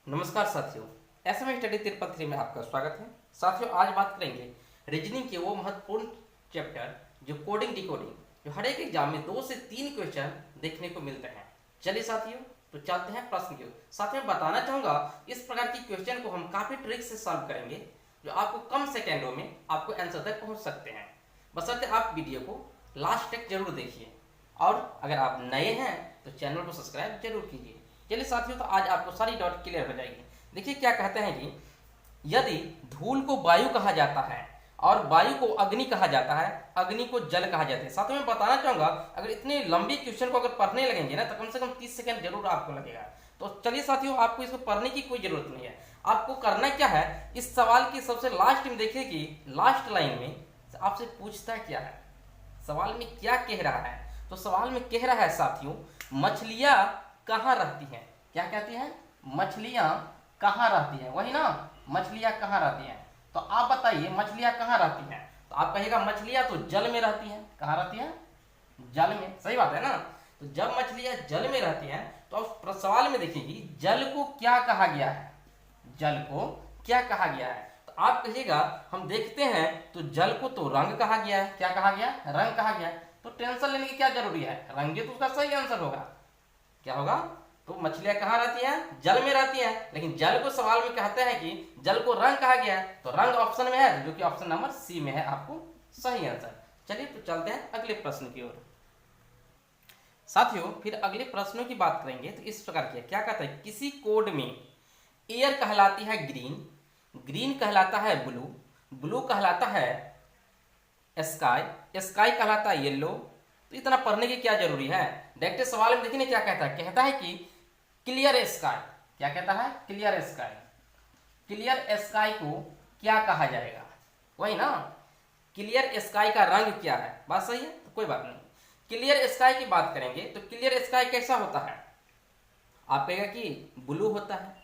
नमस्कार साथियों, SM study Tirupati में आपका स्वागत है। साथियों, आज बात करेंगे रीजनिंग के वो महत्वपूर्ण चैप्टर जो कोडिंग डिकोडिंग, जो हर एक एग्जाम में 2 से 3 क्वेश्चन देखने को मिलते हैं। चलिए साथियों, तो चलते हैं प्रश्न की ओर। साथियों, मैं बताना चाहूंगा इस प्रकार की क्वेश्चन को हम काफी ट्रिक से सॉल्व करेंगे, जो आपको कम सेकेंडों में आपको आंसर तक पहुंच सकते हैं। बशर्ते आप वीडियो को लास्ट तक जरूर देखिए, और अगर आप नए हैं तो चैनल को सब्सक्राइब जरूर कीजिए। चलिए साथियों, तो आज आपको सारी डाउट क्लियर हो जाएगी। देखिए क्या कहते हैं कि यदि धूल को वायु कहा जाता है और वायु को अग्नि कहा जाता है, अग्नि को जल कहा जाता है। साथियों, मैं बताना चाहूंगा अगर इतने लंबी क्वेश्चन को अगर पढ़ने लगेंगे ना तो कम से कम 30 सेकंड जरूर आपको लगेगा। तो चलिए साथियों, आपको इसको पढ़ने की कोई जरूरत नहीं है। आपको करना क्या है, इस सवाल की सबसे लास्ट में देखिए कि लास्ट लाइन में आपसे पूछता क्या है, सवाल में क्या कह रहा है। तो सवाल में कह रहा है साथियों, मछलियां कहाँ रहती हैं। क्या कहती हैं, मछलियां कहाँ रहती हैं, वही ना, मछलियां कहाँ रहती हैं। तो आप बताइए मछलियां कहाँ रहती हैं। तो आप कहेगा मछलियां तो जल में रहती हैं। कहाँ रहती हैं, जल में। सही बात है ना। तो जब मछलियां जल में रहती हैं तो आप सवाल में देखिए जल को क्या कहा गया है, जल को क्या कहा गया है। तो आप कहिएगा हम देखते हैं तो जल को तो रंग कहा गया है। क्या कहा गया, रंग कहा गया है। तो टेंशन लेने की क्या जरूरी है, रंग तो उसका सही आंसर होगा। क्या होगा, तो मछलियां कहाँ रहती हैं, जल में रहती हैं। लेकिन जल को सवाल में कहते हैं कि जल को रंग कहा गया है, तो रंग ऑप्शन में है, जो कि ऑप्शन नंबर सी में है आपको सही आंसर। चलिए तो चलते हैं अगले प्रश्न की ओर। साथियों, फिर अगले प्रश्नों की बात करेंगे तो इस प्रकार की क्या कहता है, किसी कोड में एयर कहलाती है ग्रीन, ग्रीन कहलाता है ब्लू, ब्लू कहलाता है स्काई, स्काई कहलाता है येलो। तो इतना पढ़ने की क्या जरूरी है, डायरेक्ट सवाल में देखिए क्या कहता है। कहता है कि क्लियर स्काई, क्या कहता है, क्लियर स्काई, क्लियर स्काई को क्या कहा जाएगा, वही ना, क्लियर स्काई का रंग क्या है। बात सही है, तो कोई बात नहीं। क्लियर स्काई की बात करेंगे तो क्लियर स्काई कैसा होता है, आप कहेगा कि ब्लू होता है।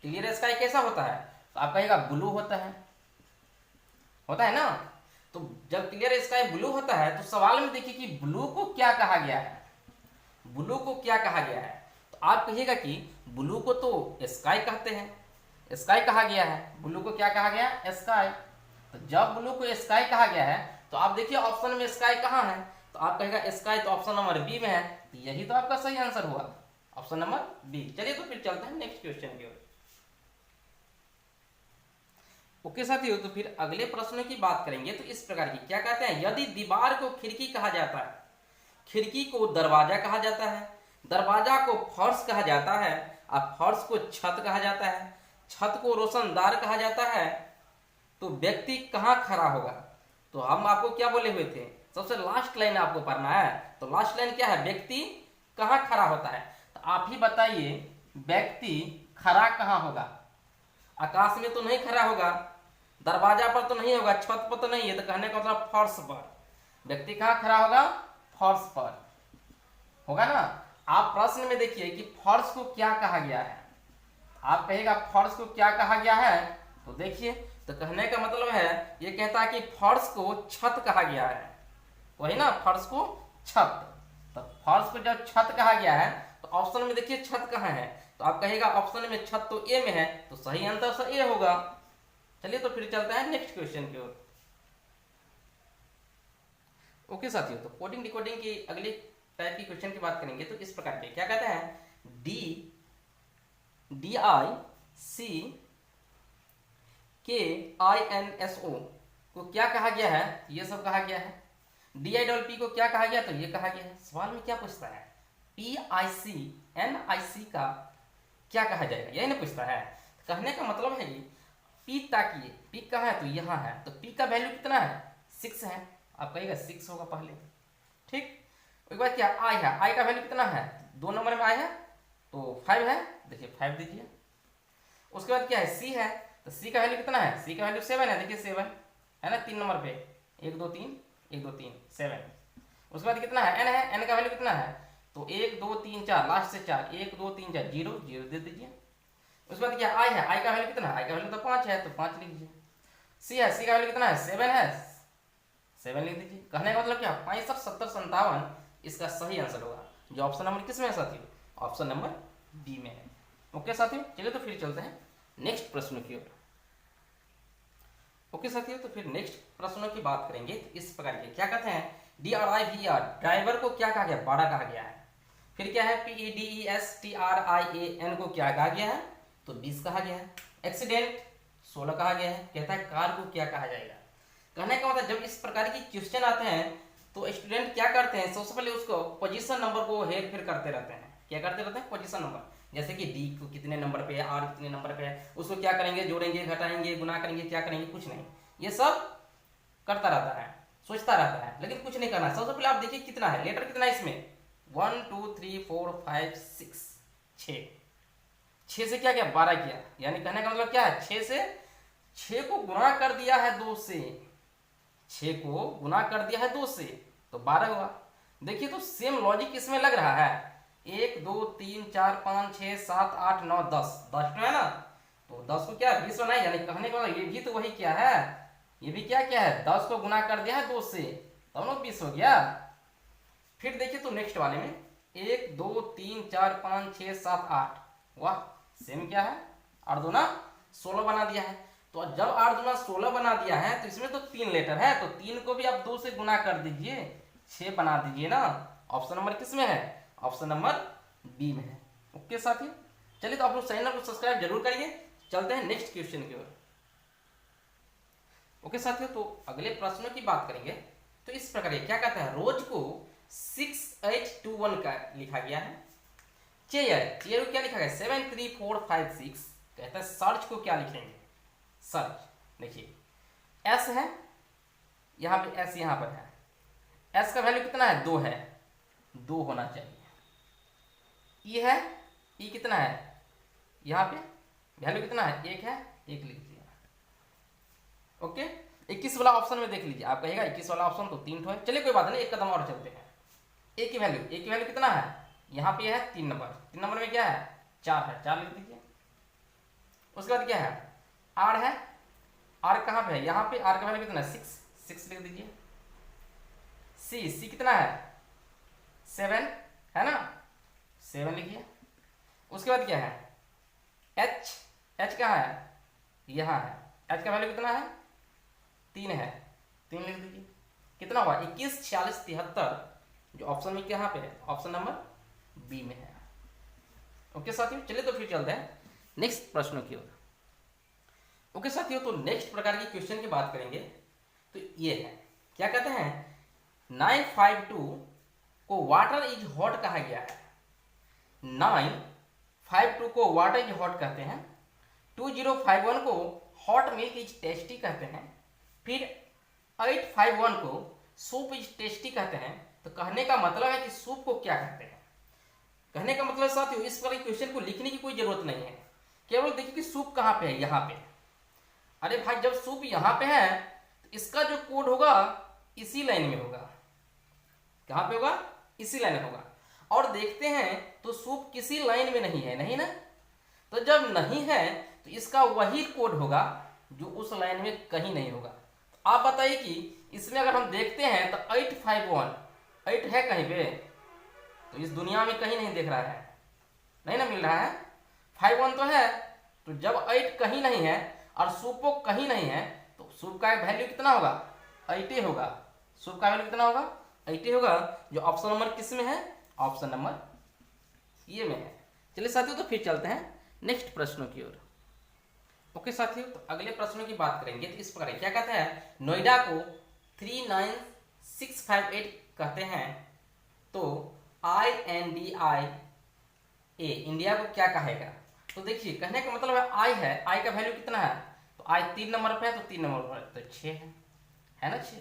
क्लियर स्काई कैसा होता है, तो आप कहेगा ब्लू होता है ना। तो जब क्लियर स्काई ब्लू होता है तो सवाल में देखिए कि ब्लू को क्या कहा गया है, ब्लू को क्या कहा गया है। तो आप कहिएगा कि ब्लू को तो स्काई कहते हैं, स्काई कहा गया है, ब्लू को क्या कहा गया, स्काई। तो जब ब्लू को स्काई कहा गया है तो आप देखिए ऑप्शन में स्काई कहाँ है, तो आप कहेगा स्काई तो ऑप्शन नंबर बी में है। तो यही तो आपका सही आंसर हुआ, ऑप्शन नंबर बी। चलिए तो फिर चलते हैं नेक्स्ट क्वेश्चन की ओर। ओके साथियों, तो फिर अगले प्रश्न की बात करेंगे तो इस प्रकार की क्या कहते हैं, यदि दीवार को खिड़की कहा जाता है, खिड़की को दरवाजा कहा जाता है, दरवाजा को फर्श कहा जाता है, और फर्श को छत कहा जाता है, छत को रोशनदार कहा जाता है, तो व्यक्ति कहाँ खड़ा होगा। तो हम आपको क्या बोले हुए थे, सबसे लास्ट लाइन आपको पढ़ना है। तो लास्ट लाइन क्या है, व्यक्ति कहाँ खड़ा होता है। तो आप ही बताइए व्यक्ति खड़ा कहाँ होगा, आकाश में तो नहीं खड़ा होगा, दरवाजा पर तो नहीं होगा, छत पर तो नहीं है, तो कहने का मतलब फर्श पर। व्यक्ति कहाँ खड़ा होगा, फर्श पर होगा ना। आप प्रश्न में देखिए कि फर्श को क्या कहा गया है, आप कहेगा फर्श को क्या कहा गया है। तो देखिए, तो कहने का मतलब है ये कहता है कि फर्श को छत कहा गया है, वही ना, फर्श को छत। तो फर्श को जब छत कहा गया है तो ऑप्शन में देखिए छत कहाँ है। तो आप कहेगा ऑप्शन में छत तो ए में है, तो सही आंसर सर ए होगा। चलिए तो फिर चलता है नेक्स्ट क्वेश्चन की ओर। ओके साथियों, तो कोडिंग डिकोडिंग की अगली टाइप की क्वेश्चन की बात करेंगे तो इस प्रकार के क्या कहते हैं, DICKINSO को क्या कहा गया है, ये सब कहा गया है। DIPP को क्या कहा गया, तो ये कहा गया है। सवाल में क्या पूछता है, PICNIC का क्या कहा जाएगा, यही ना पूछता है। कहने का मतलब है कि पी ताकिए, पी कहाँ है, तो यहाँ है, तो पी का वैल्यू कितना है, 6 है। आप कहिएगा 6 होगा पहले, ठीक। एक बार क्या आई है, आई का वैल्यू कितना है, 2 नंबर में आई है, तो 5 है, देखिए 5 दीजिए। उसके बाद क्या है, सी है, तो सी का वैल्यू कितना है, सी का वैल्यू 7 है, देखिए 7 है ना, 3 नंबर पे, 1 2 3 1 2 3 7। उसके बाद कितना है, एन है, एन का वैल्यू कितना है, तो 1 2 3 4, लास्ट से 4, 1 2 3 4 0 0 दे दीजिए। उसके बाद क्या आई है, आई का वैल्यू कितना है, आई का वैल्यू तो 5 है, तो 5 लिख दीजिए। सी है, सी का वैल्यू कितना है, 7 है, 7 लिख दीजिए। कहने का मतलब क्या, 65 70 57 इसका सही आंसर होगा, जो ऑप्शन नंबर किस में है साथियों, ऑप्शन नंबर बी में है। ओके साथियों, चलिए तो फिर चलते हैं नेक्स्ट प्रश्न की ओर। ओके साथियों, तो फिर नेक्स्ट प्रश्नों की बात करेंगे। तो इस प्रकार के क्या कहते हैं, DRIVR ड्राइवर को क्या कहा गया, 12 कहा गया है। फिर क्या है, PEDESTRIAN को क्या कहा गया है, तो 20 कहा गया है। एक्सीडेंट 16 कहा गया है। कहता है कार को क्या कहा जाएगा। कहने का मतलब जब इस प्रकार की क्वेश्चन आते हैं तो स्टूडेंट क्या करते हैं, सबसे पहले उसको पोजीशन नंबर को हेर फेर करते रहते हैं। क्या करते रहते हैं, पोजीशन नंबर। जैसे कि डी को कितने नंबर पे है, आर कितने नंबर पे है, उसको क्या करेंगे, जोड़ेंगे, घटाएंगे, गुना करेंगे, क्या करेंगे, कुछ नहीं, ये सब करता रहता है, सोचता रहता है, लेकिन कुछ नहीं करना। सबसे पहले आप देखिए कितना है, लेटर कितना है इसमें, 1 2 3 4 5 6 6 से क्या किया, 12 किया। यानी कहने का मतलब क्या है, 6 से 6 को गुना कर दिया है 2 से, 6 को गुना कर दिया है 2 से, तो 12 हुआ। देखिए तो सेम लॉजिक इसमें लग रहा है। 1 2 3 4 5 6 7 8 9 10 10 है ना, तो 10 को क्या 20 बनाए। यानी कहने का मतलब ये भी तो वही क्या है, ये भी क्या क्या है, 10 को गुना कर दिया है 2 से, तब ना 20 हो गया। फिर देखिए तो नेक्स्ट वाले में 1 2 3 4 5 6 7 8, वाह सेम क्या है, 8 दूना 16 बना दिया है। तो जब 8 दूना 16 बना दिया है तो इसमें तो 3 लेटर है, तो 3 को भी आप 2 से गुना कर दीजिए, 6 बना दीजिए ना। ऑप्शन नंबर किस में है, ऑप्शन नंबर बी में है। ओके साथी, चलिए तो आप लोग चैनल को सब्सक्राइब जरूर करिए। चलते हैं नेक्स्ट क्वेश्चन की ओर। ओके साथियों, तो अगले प्रश्नों की बात करेंगे। तो इस प्रकार क्या कहता है, रोज को 6821 का लिखा गया है। चेयर को क्या लिखा गया, 73456। कहता है सर्च को क्या लिखेंगे, सर्च देखिए एस है, यहाँ पे एस यहाँ पर है, एस का वैल्यू कितना है, 2 है, 2 होना चाहिए। ई है, ई कितना है, यहाँ पे वैल्यू कितना है, 1 है, 1 लिख दिया। ओके 21 वाला ऑप्शन में देख लीजिए, आप कहेगा 21 वाला ऑप्शन तो 3 है। चलिए कोई बात नहीं, एक कदम और चलते हैं। ए की वैल्यू कितना है, यहाँ पे है 3 नंबर, 3 नंबर में क्या है, 4 है, 4 लिख दीजिए। उसके बाद क्या है, आर है, आर कहाँ पे है, यहाँ पे आर का वैल्यू कितना है, 6 लिख दीजिए। सी कितना है, 7 है ना, 7 लिखिए। उसके बाद क्या है, एच कहाँ है, यहाँ है, एच का वैल्यू कितना है, 3 है, 3 लिख दीजिए। कितना हुआ, 21 46 73, जो ऑप्शन में कहाँ पे है, ऑप्शन नंबर बी में है। ओके साथियों, चलिए तो फिर चलते हैं नेक्स्ट प्रश्नों की ओर। ओके साथियों, तो नेक्स्ट प्रकार की क्वेश्चन की बात करेंगे। तो ये है, क्या कहते हैं, 952 को वाटर इज हॉट कहा गया है। 952 को वाटर इज हॉट कहते हैं। 2051 को हॉट मिल्क इज टेस्टी कहते हैं। फिर 851 को सूप इज टेस्टी कहते हैं। तो कहने का मतलब है कि सूप को क्या कहते हैं। कहने का मतलब साथियों, इस पर क्वेश्चन को लिखने की कोई जरूरत नहीं है, केवल देखिए कि सूप कहाँ पे है, यहाँ पे। अरे भाई जब सूप यहाँ पे है तो इसका जो कोड होगा इसी लाइन में होगा। कहाँ पे होगा, इसी लाइन में होगा। और देखते हैं तो सूप किसी लाइन में नहीं है, नहीं ना, तो जब नहीं है तो इसका वही कोड होगा जो उस लाइन में कहीं नहीं होगा। तो आप बताइए कि इसमें अगर हम देखते हैं तो 851 8 है कहीं पे, तो इस दुनिया में कहीं नहीं देख रहा है, नहीं ना मिल रहा है। 51 तो है, तो जब 8 कहीं नहीं है और सूपो कहीं नहीं है तो सूप का वैल्यू कितना होगा, 8 होगा। सूप का वैल्यू कितना होगा, 8 होगा, जो ऑप्शन नंबर किस में है, ऑप्शन नंबर ये में है। चलिए साथियों, तो फिर चलते हैं नेक्स्ट प्रश्नों की ओर। ओके साथियों, तो अगले प्रश्नों की बात करेंगे। तो इस प्रकार क्या कहता है, नोएडा को 39658 कहते हैं। तो INDIA इंडिया को क्या कहेगा। तो देखिए कहने का मतलब है आई है, आई का वैल्यू कितना है, तो आई 3 नंबर पे है, तो 3 नंबर पर तो 6 है ना, 6।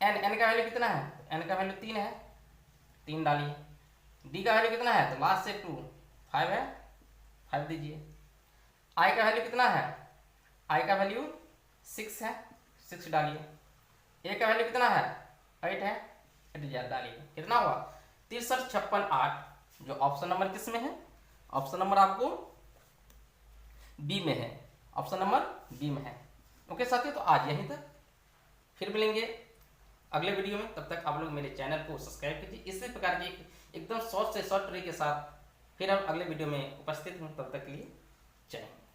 एन का वैल्यू कितना है, एन का वैल्यू 3 है, 3 डालिए। डी का वैल्यू कितना है, तो लास्ट से 2 5 है, 5 दीजिए। आई का वैल्यू कितना है, आई का वैल्यू 6 है, 6 डालिए। ए का वैल्यू कितना है, 8 है, 8 डालिए। कितना हुआ, 63 56 8, जो ऑप्शन नंबर किस में है, ऑप्शन नंबर आपको बी में है, ऑप्शन नंबर बी में है। ओके साथियों, तो आज यहीं तक, फिर मिलेंगे अगले वीडियो में। तब तक आप लोग मेरे चैनल को सब्सक्राइब कीजिए। इसी प्रकार की एकदम शॉर्ट से शॉर्ट ट्रिक के साथ फिर हम अगले वीडियो में उपस्थित हूँ, तब तक के लिए जय हिंद।